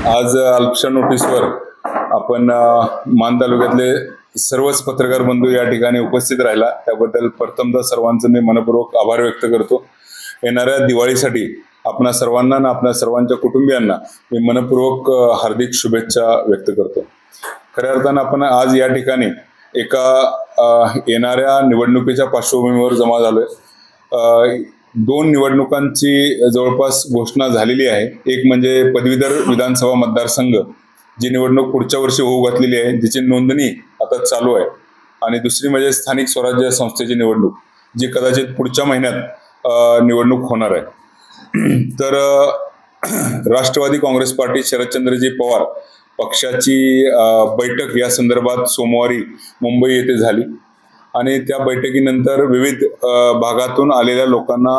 आज अल्पशा नोटीसवर आपण मान तालुक्यातले सर्वच पत्रकार बंधू या ठिकाणी उपस्थित राहिला त्याबद्दल प्रथमतः सर्वांचं मी मनपूर्वक आभार व्यक्त करतो। येणाऱ्या दिवाळीसाठी आपणा सर्वांना आणि आपल्या सर्वांच्या कुटुंबियांना मी मनपूर्वक हार्दिक शुभेच्छा व्यक्त करतो। खऱ्या अर्थानं आपण आज या ठिकाणी एका येणाऱ्या निवडणुकीच्या पार्श्वभूमीवर जमा झालोय। दोन निवडणुकांची जवळपास घोषणा झालेली आहे। एक म्हणजे पदवीधर विधानसभा मतदारसंघ जी निवडणूक पुढच्या वर्षी होऊ घातलेली आहे, जिची नोंदणी आता चालू आहे, आणि दुसरी म्हणजे स्थानिक स्वराज्य संस्थेची निवडणूक जी कदाचित पुढच्या महिन्यात निवडणूक होणार आहे। तर राष्ट्रवादी काँग्रेस पार्टी शरदचंद्रजी पवार पक्षाची बैठक या संदर्भात सोमवारी मुंबई येथे झाली आणि त्या बैठकीनंतर विविध भागातून आलेल्या लोकांना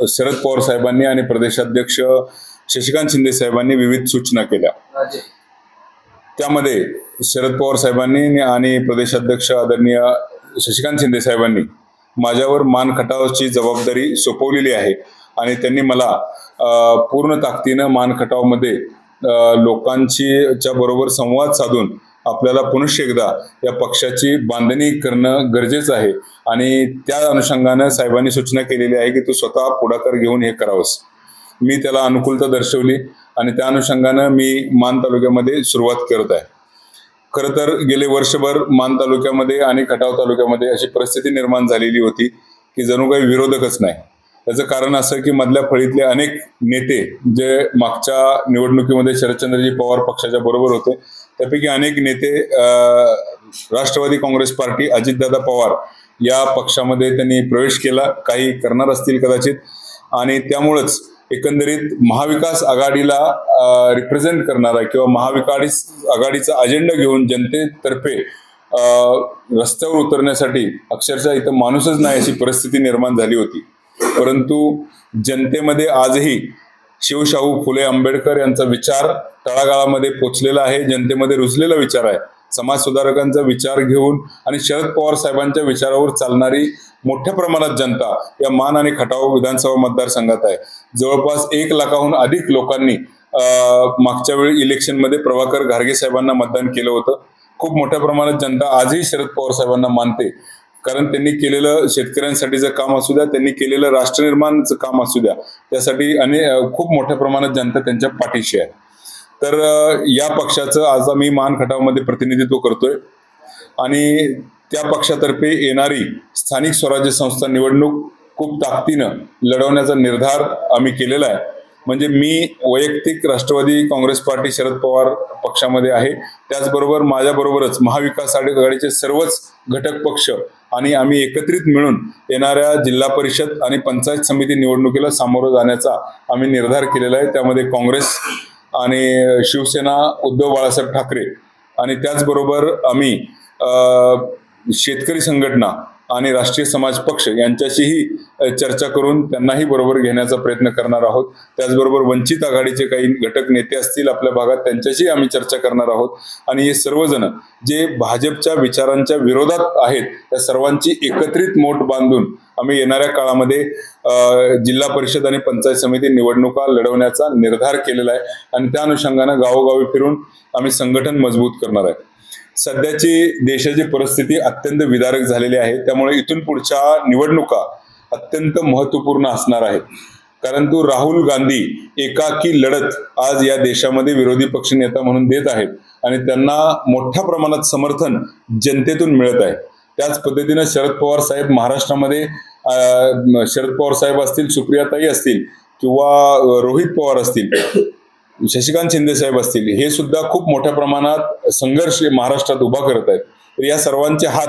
शरद पवार साहेबांनी आणि प्रदेशाध्यक्ष शशिकांत शिंदे साहेबांनी विविध सूचना केल्या। त्यामध्ये शरद पवार साहेबांनी आणि प्रदेशाध्यक्ष आदरणीय शशिकांत शिंदे साहेबांनी माझ्यावर मान खटावची जबाबदारी सोपवलेली आहे आणि त्यांनी मला पूर्ण ताकदीने मान खटावमध्ये लोकांच्या बरोबर संवाद साधून आपल्याला पुनश्च एकदा या पक्षाची बांधणी करणं गरजेचं आहे आणि त्या अनुषंगाने साहेबांनी सूचना केलेली आहे की तू स्वतः पुढाकार घेऊन हे करावंस। मी त्याला अनुकूलता दर्शवली आणि त्या अनुषंगाने मी मान तालुक्यामध्ये सुरुवात करत आहे। खरं तर गेले वर्षभर मान तालुक्यामध्ये आणि खटाव तालुक्यामध्ये अशी परिस्थिती निर्माण झालेली होती की जणू काही विरोधकच नाही। त्याचं कारण असं की मधल्या फळीतले अनेक नेते जे मागच्या निवडणुकीमध्ये शरदचंद्रजी पवार पक्षाच्या बरोबर होते त्यापैकी अनेक नेते राष्ट्रवादी काँग्रेस पार्टी अजितदादा पवार या पक्षामध्ये त्यांनी प्रवेश केला, काही करणार असतील कदाचित, आणि त्यामुळेच एकंदरीत महाविकास आघाडीला रिप्रेझेंट करणारा किंवा महाविकास आघाडीचा अजेंडा घेऊन जनतेतर्फे रस्त्यावर उतरण्यासाठी अक्षरशः इथं माणूसच नाही अशी परिस्थिती निर्माण झाली होती। परंतु जनतेमध्ये आजही शिवशाहू फुले आंबेडकर यांचा विचार तळागाळामध्ये पोचलेला आहे, जनतेमध्ये रुजलेला विचार आहे। समाज सुधारकांचा विचार घेऊन आणि शरद पवार साहेबांच्या विचारावर चालणारी मोठ्या प्रमाणात जनता या मान आणि खटाव विधानसभा मतदारसंघात आहे। जवळपास 1 लाखाहून अधिक लोकांनी मागच्या वेळी इलेक्शनमध्ये प्रभाकर घारगे साहेबांना मतदान केलं होतं। खूप मोठ्या प्रमाणात जनता आजही शरद पवार साहेबांना मानते, कारण त्यांनी केलेलं शेतकऱ्यांसाठीचं काम असू द्या, त्यांनी केलेलं राष्ट्रनिर्माणाचं काम असू द्या, त्यासाठी खूप मोठ्या प्रमाणात जनता त्यांच्या पाठीशी आहे। तर या पक्षाचं आज आम्ही मान खटावमध्ये प्रतिनिधित्व करतोय आणि त्या पक्षातर्फे येणारी स्थानिक स्वराज्य संस्था निवडणूक खूप ताकदीनं लढवण्याचा निर्धार आम्ही केलेला आहे। म्हणजे मी वैयक्तिक राष्ट्रवादी काँग्रेस पार्टी शरद पवार पक्षामध्ये आहे, त्याचबरोबर माझ्याबरोबरच महाविकास आघाडीचे सर्वच घटक पक्ष आणि आम्ही एकत्रित मिळून येणाऱ्या जिल्हा परिषद आणि पंचायत समिती निवडणुकीला सामोरं जाण्याचा आम्ही निर्धार केलेला आहे। त्यामध्ये काँग्रेस आणि शिवसेना उद्धव बाळासाहेब ठाकरे आणि त्याचबरोबर आम्ही शेतकरी संघटना आणि राष्ट्रीय समाज पक्ष यांच्याशीही चर्चा करून त्यांनाही बरोबर घेण्याचा प्रयत्न करणार आहोत। त्याचबरोबर वंचित आघाडीचे काही घटक नेते असतील आपल्या भागात त्यांच्याशी आम्ही चर्चा करणार आहोत आणि हे सर्वजण जे भाजपच्या विचारांच्या विरोधात आहेत त्या सर्वांची एकत्रित मोठ बांधून आम्ही येणाऱ्या काळामध्ये जिल्हा परिषद आणि पंचायत समिती निवडणुका लढवण्याचा निर्धार केलेला आहे आणि त्या अनुषंगाने गावोगावी फिरून आम्ही संघटन मजबूत करणार आहे। सध्याची देशाची परिस्थिती अत्यंत विदारक झालेली आहे, त्यामुळे इथून पुढच्या निवडणुका अत्यंत महत्त्वपूर्ण असणार आहेत। परंतु राहुल गांधी एकाकी लढत आज या देशामध्ये विरोधी पक्षनेता म्हणून देत आहेत आणि त्यांना मोठ्या प्रमाणात समर्थन जनतेतून मिळत आहे। त्याच पद्धतीने शरद पवार साहेब महाराष्ट्रामध्ये शरद पवार साहेब असतील, सुप्रियाताई असतील किंवा रोहित पवार असतील, शशिकांत शिंदे साहेब असतील, हे सुद्धा खूप मोठ्या प्रमाणात संघर्ष महाराष्ट्रात उभा करत आहेत। तर या सर्वांचे हात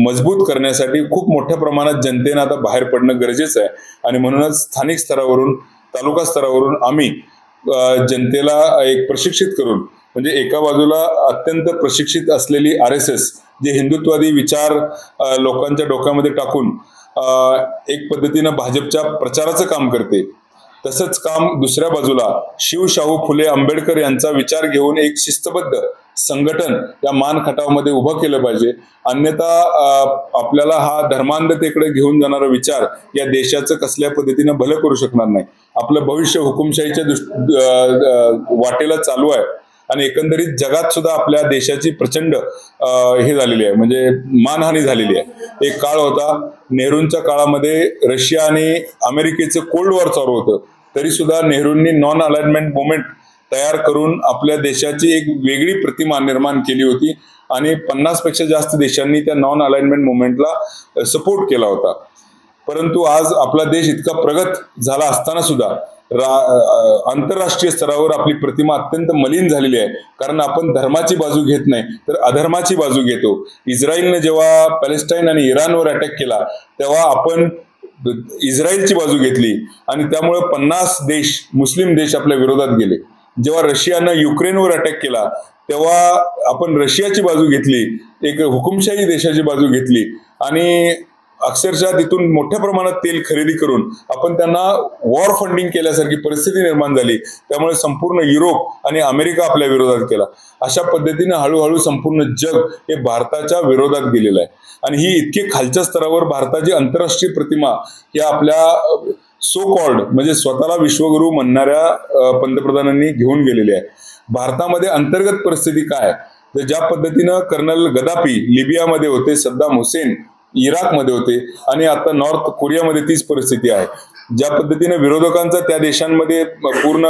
मजबूत करण्यासाठी खूप मोठ्या प्रमाणात जनतेने आता बाहेर पडणं गरजेचं आहे आणि म्हणूनच स्थानिक स्तरावरून तालुका स्तरावरून आम्ही जनतेला एक प्रशिक्षित करून, म्हणजे एका बाजूला अत्यंत प्रशिक्षित असलेली RSS जे हिंदुत्ववादी विचार लोकांच्या डोक्यामध्ये टाकून एक पद्धतीनं भाजपच्या प्रचाराचं काम करते, तसंच काम दुसऱ्या बाजूला शिवशाहू फुले आंबेडकर यांचा विचार घेऊन एक शिस्तबद्ध संघटन या मान खटावमध्ये उभं केलं पाहिजे. अन्यथा आपल्याला हा धर्मांधतेकडे घेऊन जाणारा विचार या देशाचं कसल्या पद्धतीनं भलं करू शकणार नाही. आपलं भविष्य हुकुमशाहीच्या वाटेला चालू आहे आणि एकंदरीत जगात सुद्धा आपल्या देशाची प्रचंड हे झालेली आहे, म्हणजे मानहानी झालेली आहे. एक काळ होता, नेहरूंच्या काळामध्ये रशिया आणि अमेरिकेचं कोल्ड वॉर चालू होतं, तरी सुद्धा नेहरूंनी नॉन अलाइनमेंट मुवमेंट तयार करून आपल्या देशाची एक वेगळी प्रतिमा निर्माण केली होती आणि 50 पेक्षा जास्त देशांनी त्या नॉन अलाइनमेंट मुवमेंटला सपोर्ट केला होता. परंतु आज आपला देश इतका प्रगत झाला असताना सुद्धा आंतरराष्ट्रीय स्तरावर आपली प्रतिमा अत्यंत मलिन झालेली आहे, कारण आपण धर्माची बाजू घेत नाही तर अधर्माची बाजू घेतो. इस्रायलने जेव्हा पॅलेस्टाईन आणि इराणवर अटॅक केला तेव्हा आपण इस्रायलची बाजू घेतली आणि त्यामुळे 50 देश, मुस्लिम देश आपल्या विरोधात गेले. जेव्हा रशियानं युक्रेनवर अटॅक केला तेव्हा आपण रशियाची बाजू घेतली, एक हुकुमशाही देशाची बाजू घेतली आणि अक्षरशः तिथून मोठ्या प्रमाणात तेल खरेदी करून आपण त्यांना वॉर फंडिंग केल्यासारखी परिस्थिती निर्माण झाली. त्यामुळे संपूर्ण युरोप आणि अमेरिका आपल्या विरोधात केला. अशा पद्धतीने हळूहळू संपूर्ण जग हे भारताच्या विरोधात गेलेलं आहे आणि ही इतकी खालच्या स्तरावर भारताची आंतरराष्ट्रीय प्रतिमा या आपल्या सो कॉल्ड म्हणजे स्वतःला विश्वगुरू म्हणणाऱ्या पंतप्रधानांनी घेऊन गेलेली आहे. भारतामध्ये अंतर्गत परिस्थिती काय, तर ज्या पद्धतीनं कर्नल गदाफी लिबियामध्ये होते, सद्दाम हुसेन इराकमध्ये होते आणि आता नॉर्थ कोरियामध्ये तीच परिस्थिती आहे. ज्या पद्धतीने विरोधकांचा त्या देशांमध्ये पूर्ण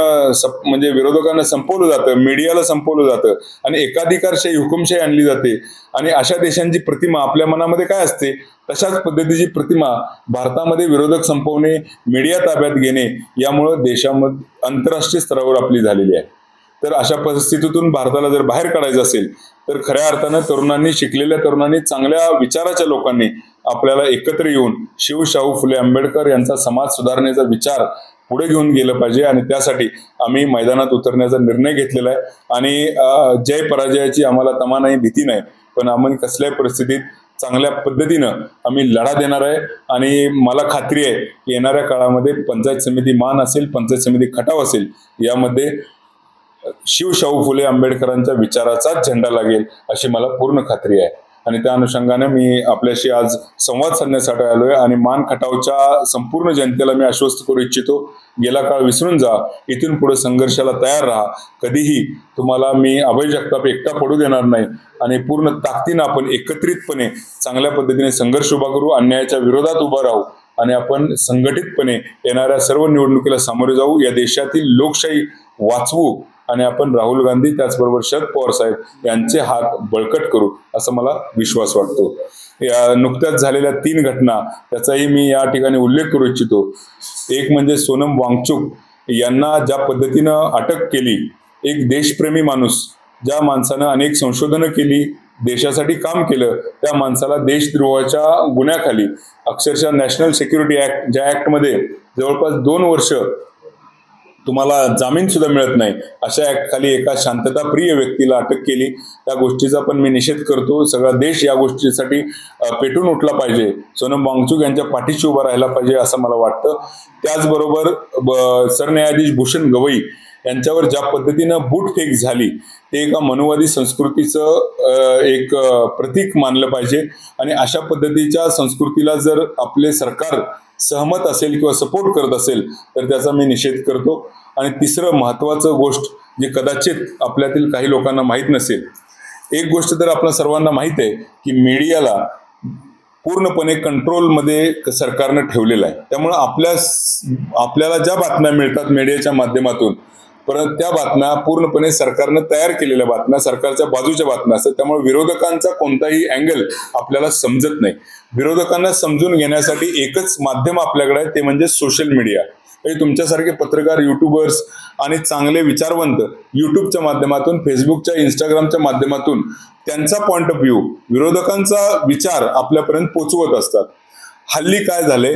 म्हणजे विरोधकांना संपवलं जातं, मीडियाला संपवलं जातं आणि एकाधिकारशाही हुकुमशाही आणली जाते आणि अशा देशांची प्रतिमा आपल्या मनामध्ये काय असते, तशाच पद्धतीची प्रतिमा भारतामध्ये विरोधक संपवणे, मीडिया ताब्यात घेणे यामुळे देशामध्ये आंतरराष्ट्रीय स्तरावर आपली झालेली आहे. तर अशा परिस्थितीतून भारताला जर बाहेर काढायचं असेल तर खऱ्या अर्थानं तरुणांनी, शिकलेल्या तरुणांनी, चांगल्या विचाराच्या लोकांनी आपल्याला एकत्र येऊन शाहू फुले आंबेडकर यांचा समाज सुधारण्याचा विचार पुढे घेऊन गेलं पाहिजे आणि त्यासाठी आम्ही मैदानात उतरण्याचा निर्णय घेतलेला आहे आणि जय पराजयाची आम्हाला तमा नाही, भीती नाही, पण आम्ही कसल्याही परिस्थितीत चांगल्या पद्धतीनं आम्ही लढा देणार आहे आणि मला खात्री आहे की येणाऱ्या काळामध्ये पंचायत समिती मान असेल, पंचायत समिती खटाव असेल, यामध्ये शाहू फुले आंबेडकरांच्या विचाराचा झेंडा लागेल अशी मला पूर्ण खात्री आहे. आणि त्या अनुषंगाने मी आपल्याशी आज संवाद साधण्यासाठी आलोय आणि मान खटावच्या संपूर्ण जनतेला मी आश्वस्त करू इच्छितो, गेला काळ विसरून जा, इथून पुढे संघर्षाला तयार राहा. कधीही तुम्हाला मी अभय जगताप एकटा पडू देणार नाही आणि पूर्ण ताकदीनं आपण एकत्रितपणे चांगल्या पद्धतीने संघर्ष उभा करू, अन्यायाच्या विरोधात उभा राहू आणि आपण संघटितपणे येणाऱ्या सर्व निवडणुकीला सामोरे जाऊ, या देशातील लोकशाही वाचवू आणि आपण राहुल गांधी त्याचबरोबर शरद पवार साहेब यांचे हात बळकट करू असं मला विश्वास वाटतो. या नुकत्याच झालेल्या 3 घटना त्याचाही मी या ठिकाणी उल्लेख करू इच्छितो. एक म्हणजे सोनम वांगचुक यांना ज्या पद्धतीनं अटक केली, एक देशप्रेमी माणूस, ज्या माणसानं अनेक संशोधनं केली, देशासाठी काम केलं, त्या माणसाला देशद्रोहाच्या गुन्ह्याखाली अक्षरशः नॅशनल सिक्युरिटी ऍक्ट, ज्या ऍक्टमध्ये जवळपास 2 वर्ष तुम्हाला जामीन सुद्धा मिळत नाही, अशा ऍक्ट खाली एका शांतताप्रिय व्यक्तीला अटक केली. त्या गोष्टीचा पण मी निषेध करतो. सगळा देश या गोष्टीसाठी पेटून उठला पाहिजे, सोनम वांगचुक यांच्या पाठीशी उभा राहायला पाहिजे असं मला वाटतं. त्याचबरोबर सरन्यायाधीश भूषण गवई यांच्यावर ज्या पद्धतीनं बूटफेक झाली ते एका मनुवादी संस्कृतीचं एक प्रतीक मानलं पाहिजे आणि अशा पद्धतीच्या संस्कृतीला जर आपले सरकार सहमत असेल किंवा सपोर्ट करत असेल तर त्याचा मी निषेध करतो. आणि तिसरं महत्वाचं गोष्ट जे कदाचित आपल्यातील काही लोकांना माहीत नसेल, एक गोष्ट तर आपल्या सर्वांना माहीत आहे की मीडियाला पूर्णपणे कंट्रोलमध्ये सरकारनं ठेवलेलं आहे. त्यामुळे आपल्याला ज्या बातम्या मिळतात मीडियाच्या माध्यमातून, परंतु त्या बातम्या पूर्णपणे सरकारनं तयार केलेल्या बातम्या, सरकारच्या बाजूच्या बातम्या असतात. त्यामुळे विरोधकांचा कोणताही अँगल आपल्याला समजत नाही. विरोधकांना समजून घेण्यासाठी एकच माध्यम आपल्याकडे आहे, ते म्हणजे सोशल मीडिया. म्हणजे तुमच्यासारखे पत्रकार, युट्यूबर्स आणि चांगले विचारवंत युट्यूबच्या माध्यमातून, फेसबुकच्या, इंस्टाग्रामच्या माध्यमातून त्यांचा पॉइंट ऑफ व्ह्यू, विरोधकांचा विचार आपल्यापर्यंत पोचवत असतात. हल्ली काय झाले,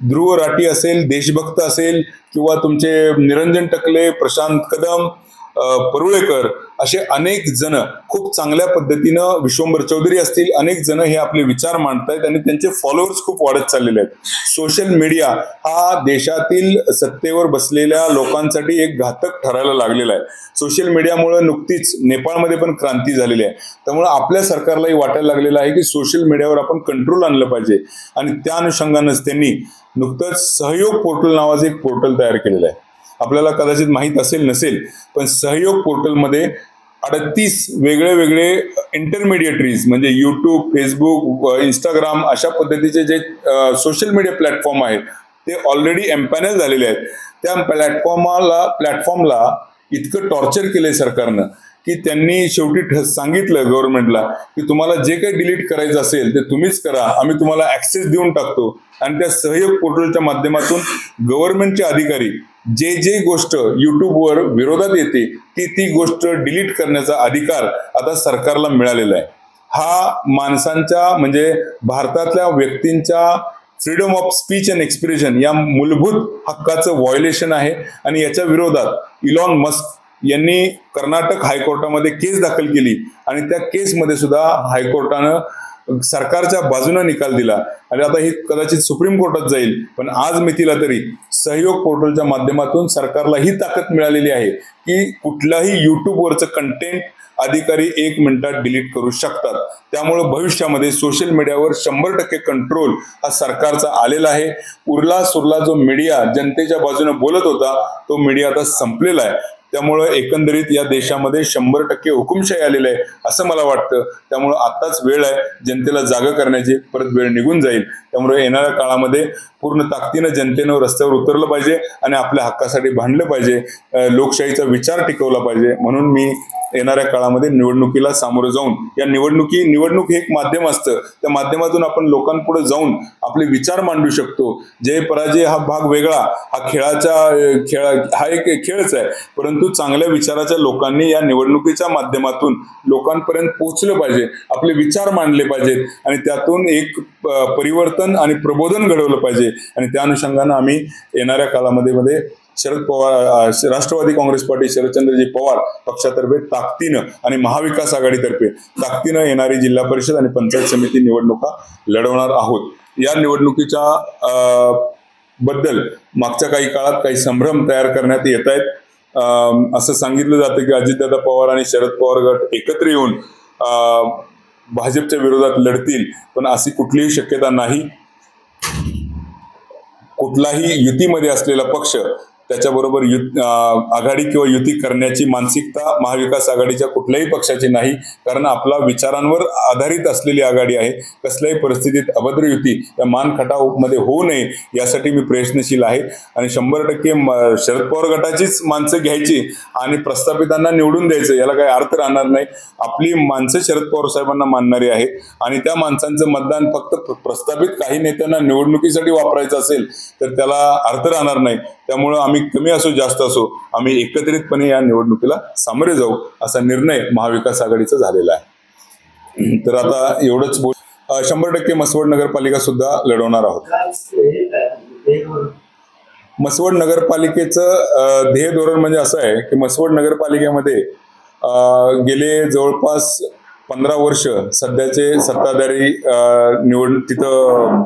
ध्रुव राठी असेल, देशभक्त असेल किंवा तुमचे निरंजन टकले, प्रशांत कदम, परुळेकर असे अनेक जण खूप चांगल्या पद्धतीनं, विश्वंभर चौधरी असतील, अनेक जण हे आपले विचार मांडतायत आणि त्यांचे फॉलोअर्स खूप वाढत चाललेले आहेत. सोशल मीडिया हा देशातील सत्तेवर बसलेल्या लोकांसाठी एक घातक ठरायला लागलेला आहे. सोशल मीडियामुळे नुकतीच नेपाळमध्ये पण क्रांती झालेली आहे. त्यामुळे आपल्या सरकारलाही वाटायला लागलेलं आहे की सोशल मीडियावर आपण कंट्रोल आणलं पाहिजे आणि त्या अनुषंगानंच त्यांनी नुकतंच सहयोग पोर्टल नावाचं एक पोर्टल तयार केलेलं आहे. आपल्याला कदाचित माहीत असेल नसेल, पण सहयोग पोर्टलमध्ये 38 वेगळे वेगळे इंटरमिडिएटरीज म्हणजे यूट्यूब, फेसबुक, इंस्टाग्राम अशा पद्धतीचे जे सोशल मीडिया प्लॅटफॉर्म आहेत ते ऑलरेडी एम्पॅनल झालेले आहेत. त्या प्लॅटफॉर्मला इतकं टॉर्चर केलंय सरकारनं की त्यांनी शेवटी सांगितलं गव्हर्नमेंटला की तुम्हाला जे काही डिलीट करायचं असेल ते तुम्हीच करा, आम्ही तुम्हाला ऍक्सेस देऊन टाकतो. आणि त्या सहयोग पोर्टलच्या माध्यमातून गव्हर्नमेंटचे अधिकारी जे गोष्ट युट्यूबवर विरोधात येते ती गोष्ट डिलीट करण्याचा अधिकार आता सरकारला मिळालेला आहे. हा माणसांच्या म्हणजे भारतातल्या व्यक्तींच्या freedom of speech and expression या मूलभूत हक्काचं व्हायोलेशन आहे. आणि याच्या विरोधात इलॉन मस्क यांनी कर्नाटक हायकोर्टामध्ये केस दाखल केली आणि त्या केसमध्ये सुद्धा हायकोर्टानं सरकारच्या बाजूने निकाल दिला आणि आता ही कदाचित सुप्रीम कोर्टात जाईल. पण आज मितीला तरी सहयोग पोर्टलच्या माध्यमातून सरकारला ही ताकद मिळालेली आहे की कुठलाही युट्यूबवरचं कंटेंट अधिकारी 1 मिनिटात डिलीट करू शकतात. त्यामुळे भविष्यामध्ये सोशल मीडियावर 100% कंट्रोल हा सरकारचा आलेला आहे. उरला सुरला जो मीडिया जनतेच्या बाजूने बोलत होता तो मीडिया आता संपलेला आहे. त्यामुळे एकंदरीत या देशामध्ये 100% हुकुमशाही आलेली आहे असं मला वाटतं. त्यामुळे आताच वेळ आहे जनतेला जागा करण्याची, परत वेळ निघून जाईल. त्यामुळे येणाऱ्या काळामध्ये पूर्ण ताकदीनं जनतेनं रस्त्यावर उतरलं पाहिजे आणि आपल्या हक्कासाठी भांडलं पाहिजे, लोकशाहीचा विचार टिकवला पाहिजे. म्हणून मी येणाऱ्या काळामध्ये निवडणुकीला सामोरं जाऊन निवडणूक हे एक माध्यम असतं, त्या माध्यमातून आपण लोकांपुढे जाऊन आपले विचार मांडू शकतो. जय पराजय हा भाग वेगळा, हा एक खेळच आहे. परंतु चांगल्या विचाराच्या लोकांनी या निवडणुकीच्या माध्यमातून लोकांपर्यंत पोहोचलं पाहिजे, आपले विचार मांडले पाहिजेत आणि त्यातून एक परिवर्तन आणि प्रबोधन घडवलं पाहिजे. आणि त्या अनुषंगानं आम्ही येणाऱ्या काळामध्ये शरद पवार, राष्ट्रवादी काँग्रेस पार्टी शरदचंद्रजी पवार पक्षातर्फे ताकदीनं आणि महाविकास आघाडीतर्फे ताकदीनं येणारी जिल्हा परिषद आणि पंचायत समिती निवडणुका लढवणार आहोत. या निवडणुकीच्या बद्दल मागच्या काही काळात काही संभ्रम तयार करण्यात येत आहेत. असं सांगितलं जातं की अजितदादा पवार आणि शरद पवार गट एकत्र येऊन भाजपच्या विरोधात लढतील, पण अशी कुठलीही शक्यता नाही. कुठलाही युतीमध्ये असलेला पक्ष त्याच्याबरोबर आघाडी किंवा युती करण्याची मानसिकता महाविकास आघाडीच्या कुठल्याही पक्षाची नाही, कारण आपला विचारांवर आधारित असलेली आघाडी आहे. कसल्याही परिस्थितीत अभद्र युती या मानखटावमध्ये होऊ नये यासाठी मी प्रयत्नशील आहे. आणि 100% शरद पवार गटाचीच माणसं घ्यायची आणि प्रस्थापितांना निवडून द्यायचं याला काही अर्थ राहणार नाही. आपली माणसं शरद पवार साहेबांना मानणारी आहेत आणि त्या माणसांचं मतदान फक्त प्रस्थापित काही नेत्यांना निवडणुकीसाठी वापरायचं असेल तर त्याला अर्थ राहणार नाही. त्यामुळं आम्ही कमी असो जास्त असो आम्ही एकत्रितपणे या निवडणुकीला सामोरे जाऊ असा निर्णय महाविकास आघाडीचा झालेला आहे. तर आता एवढंच बोल. 100% मसवड नगरपालिका सुद्धा लढवणार आहोत. मसवड नगरपालिकेचं ध्येय धोरण म्हणजे असं आहे की मसवड नगरपालिकेमध्ये गेले जवळपास 15 वर्ष सध्याचे सत्ताधारी तिथं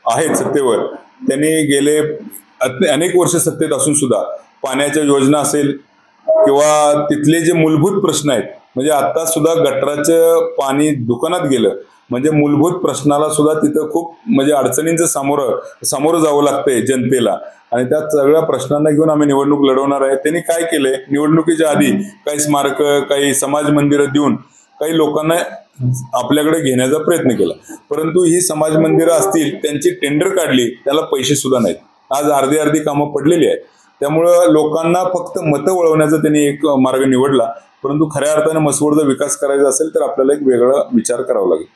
आहेत सत्तेवर. त्यांनी गेले अनेक वर्ष सत्तेत असून सुद्धा पाण्याच्या योजना असेल किंवा तिथले जे मूलभूत प्रश्न आहेत, म्हणजे आता सुद्धा गटराचं पाणी दुकानात गेलं म्हणजे मूलभूत प्रश्नाला सुद्धा तिथं खूप म्हणजे अडचणींचं सामोरं जावं लागतंय जनतेला. आणि त्या सगळ्या प्रश्नांना घेऊन आम्ही निवडणूक लढवणार आहे. त्यांनी काय केलंय, निवडणुकीच्या आधी काही स्मारक, काही समाज मंदिरं देऊन काही लोकांना आपल्याकडे घेण्याचा प्रयत्न केला. परंतु ही समाज मंदिरं असतील त्यांची टेंडर काढली, त्याला पैसे सुद्धा नाहीत. आज अर्धी कामं पडलेली आहेत. त्यामुळं लोकांना फक्त मतं वळवण्याचा त्यांनी एक मार्ग निवडला. परंतु खऱ्या अर्थाने मसवडचा विकास करायचा असेल तर आपल्याला एक वेगळा विचार करावा लागेल.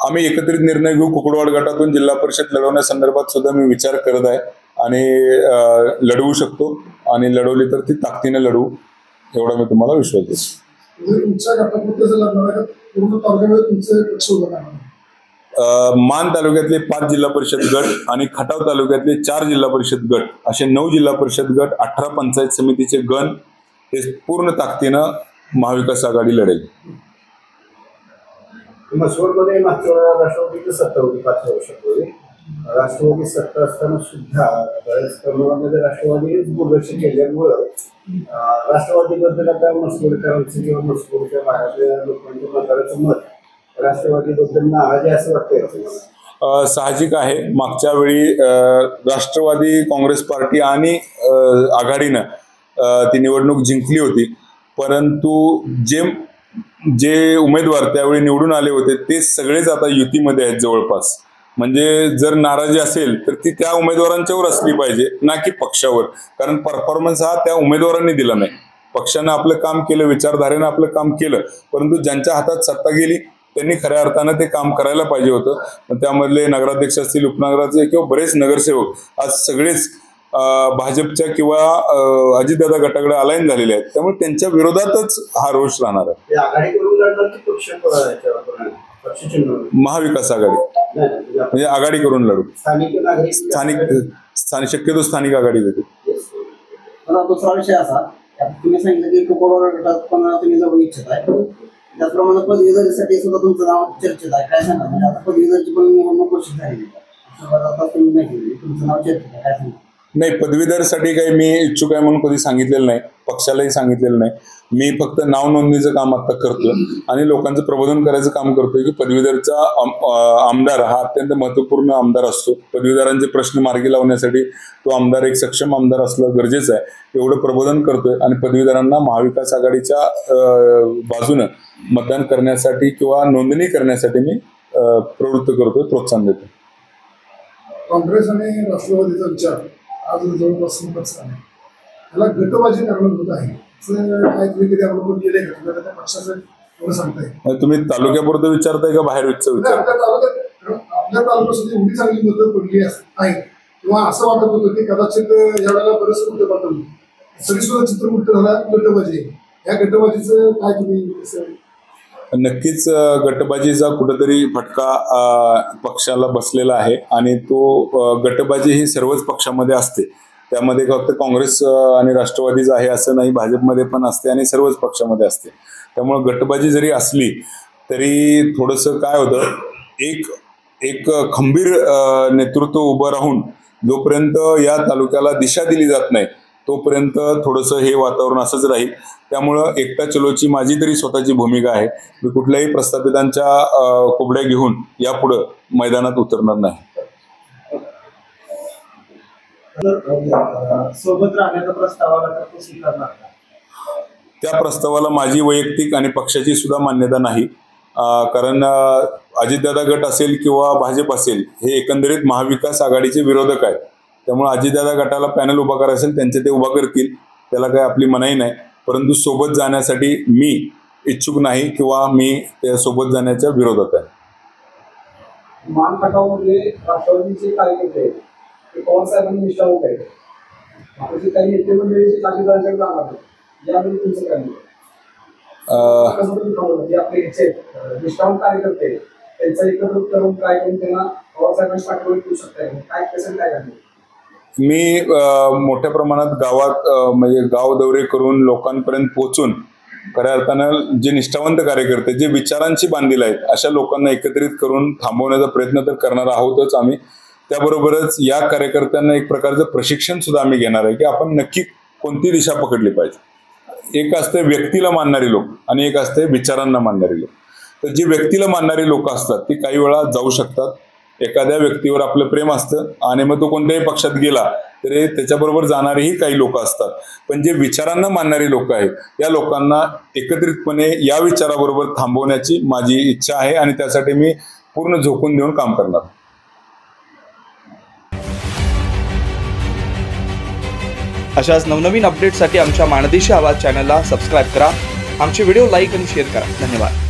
आम्ही एकत्रित निर्णय घेऊ. कुकुडवाड गटातून जिल्हा परिषद लढवण्यासंदर्भात सुद्धा मी विचार करत आहे आणि लढवू शकतो आणि लढवली तर ती ताकदीने लढवू एवढा मी तुम्हाला विश्वास देतो. मान तालुक्यातले 5 जिल्हा परिषद गट आणि खटाव तालुक्यातले 4 जिल्हा परिषद गट असे 9 जिल्हा परिषद गट, 18 पंचायत समितीचे गण हे पूर्ण ताकदीनं महाविकास आघाडी लढेल. मसवडमध्ये मागच्या राष्ट्रवादीची सत्ता होती 5 वर्षापूर्वी. राष्ट्रवादी सत्ता असताना सुद्धा बऱ्याच प्रमाणामध्ये राष्ट्रवादीनेच दुर्लक्ष केल्यामुळं राष्ट्रवादीबद्दल आता मसवडकरांचं किंवा मसवडच्या बाहेरच्या लोकांच्या मतदाराचं मत राष्ट्रवादीबद्दल नाराजी असं वाटतंय. साहजिक आहे. मागच्या वेळी राष्ट्रवादी काँग्रेस पार्टी आणि आघाडीनं ती निवडणूक जिंकली होती, परंतु जे उमेदवार त्यावेळी निवडून आले होते ते सगळेच आता युतीमध्ये आहेत जवळपास. म्हणजे जर नाराजी असेल तर ती त्या उमेदवारांच्यावर असली पाहिजे, ना की पक्षावर. कारण परफॉर्मन्स हा त्या उमेदवारांनी दिला नाही. पक्षानं आपलं काम केलं, विचारधारेनं आपलं काम केलं, परंतु ज्यांच्या हातात सत्ता गेली त्यांनी खऱ्या अर्थानं ते काम करायला पाहिजे होतं. त्यामधले नगराध्यक्ष असतील, उपनगराचे किंवा बरेच नगरसेवक आज सगळेच भाजपच्या किंवा अजितदादा गटाकडे अलाईन झालेले आहेत. त्यामुळे त्यांच्या विरोधातच हा रोष राहणार आहे. महाविकास आघाडी म्हणजे आघाडी करून लढू. स्थानिक शक्यतो स्थानिक आघाडी देते. दुसरा विषय असा, तुम्ही सांगितलं की तुकोडा गटात पण तुम्ही जाऊ इच्छित आहे, त्याचप्रमाणे पदवीधरीसाठी सुद्धा तुमचं नाव चर्चेत आहे. काय सांगा, म्हणजे आता पदवीधरची पण निवडणूक घोषित झालेली आहे, आता तुम्ही माहिती तुमचं नाव चर्चेत आहे, काय सांगा? नाही, पदवीधरसाठी काही मी इच्छुक आहे म्हणून कधी सांगितलेलं नाही, पक्षालाही सांगितलेलं नाही. मी फक्त नाव नोंदणीचं काम आता करतो आणि लोकांचं प्रबोधन करायचं काम करतोय की पदवीधरचा आमदार हा अत्यंत महत्वपूर्ण आमदार असतो. पदवीधरांचे प्रश्न मार्गी लावण्यासाठी तो आमदार एक सक्षम आमदार असणं गरजेचं आहे, एवढं प्रबोधन करतोय. आणि पदवीधरांना महाविकास आघाडीच्या बाजूनं मतदान करण्यासाठी किंवा नोंदणी करण्यासाठी मी प्रवृत्त करतोय, प्रोत्साहन देतो. काँग्रेस आणि राष्ट्रवादीचा विचार आज जवळपास त्याला गटबाजी करणं होत आहे. तुम्ही तालुक्यापुरतं विचारताय का बाहेर विचार? आपल्या तालुक्यासाठी एवढी चांगली मतं पडली आहे किंवा असं वाटत होतं की कदाचित या वेळेला बरंच उलट पाठवलं, सगळी सुद्धा चित्र उलट झाला. गटबाजी, या गटबाजीचं काय तुम्ही? नक्कीच गटबाजीचा कुठेतरी फटका पक्षाला बसलेला आहे आणि तो गटबाजी ही सर्वच पक्षामध्ये असते. त्यामध्ये फक्त काँग्रेस आणि राष्ट्रवादीच आहे असं नाही, भाजपमध्ये पण असते आणि सर्वच पक्षामध्ये असते. त्यामुळे गटबाजी जरी असली तरी थोडंसं काय होतं, एक खंबीर नेतृत्व उभं राहून जोपर्यंत या तालुक्याला दिशा दिली जात नाही तोपर्यंत थोडंसं हे वातावरण असंच राहील. त्यामुळं एकटा चलोची माझी तरी स्वतःची भूमिका आहे. मी कुठल्याही प्रस्थापितांच्या कोबड्या घेऊन यापुढं मैदानात उतरणार नाही. सोबत राहण्याचा प्रस्तावाला त्या प्रस्तावाला माझी वैयक्तिक आणि पक्षाची सुद्धा मान्यता नाही. कारण अजितदादा गट असेल किंवा भाजप असेल हे एकंदरीत महाविकास आघाडीचे विरोधक आहेत. त्यामुळे अजितदादा गटाला पॅनल उभा करायला असेल त्यांचे ते उभा करतील, त्याला काही आपली मनाई नाही. परंतु सोबत जाण्यासाठी मी इच्छुक नाही किंवा मी त्या सोबत जाण्याच्या विरोधात आहे. मान खटावमध्ये राष्ट्रवादीचे कार्यकर्ते पवार साहेबांनी निष्ठावंत आहेत, आपले काही नेते मंडळी कार्यकर्त्यांकडे जाणार यावेळी तुमचं काय आपले निष्ठावंत कार्यकर्ते त्यांचा एकत्रित करून काय करून त्यांना पवार साहेबांची पाठवणी करू शकता, काय कसं काय करणार? मी मोठ्या प्रमाणात गावात म्हणजे गाव दौरे करून लोकांपर्यंत पोहोचून खऱ्या अर्थानं जे निष्ठावंत कार्यकर्ते जे विचारांशी बांधील आहेत अशा लोकांना एकत्रित करून थांबवण्याचा प्रयत्न तर करणार आहोतच आम्ही. त्याबरोबरच या कार्यकर्त्यांना एक प्रकारचं प्रशिक्षण सुद्धा आम्ही घेणार आहे की आपण नक्की कोणती दिशा पकडली पाहिजे. एक असते व्यक्तीला मानणारी लोक आणि एक असते विचारांना मानणारी लोक. तर जी व्यक्तीला मानणारी लोक असतात ती काही वेळा जाऊ शकतात. एखाद्या व्यक्तीवर आपलं प्रेम असतं आणि मग तो कोणत्याही पक्षात गेला तरी त्याच्याबरोबर जाणारेही काही लोक असतात. पण जे विचारांना मानणारी लोक आहेत या लोकांना एकत्रितपणे या विचाराबरोबर थांबवण्याची माझी इच्छा आहे आणि त्यासाठी मी पूर्ण झोकून देऊन काम करणार. अशाच नवनवीन अपडेटसाठी आमच्या माणदेशी आवाज चॅनलला सबस्क्राईब करा. आमचे व्हिडिओ लाईक आणि शेअर करा. धन्यवाद.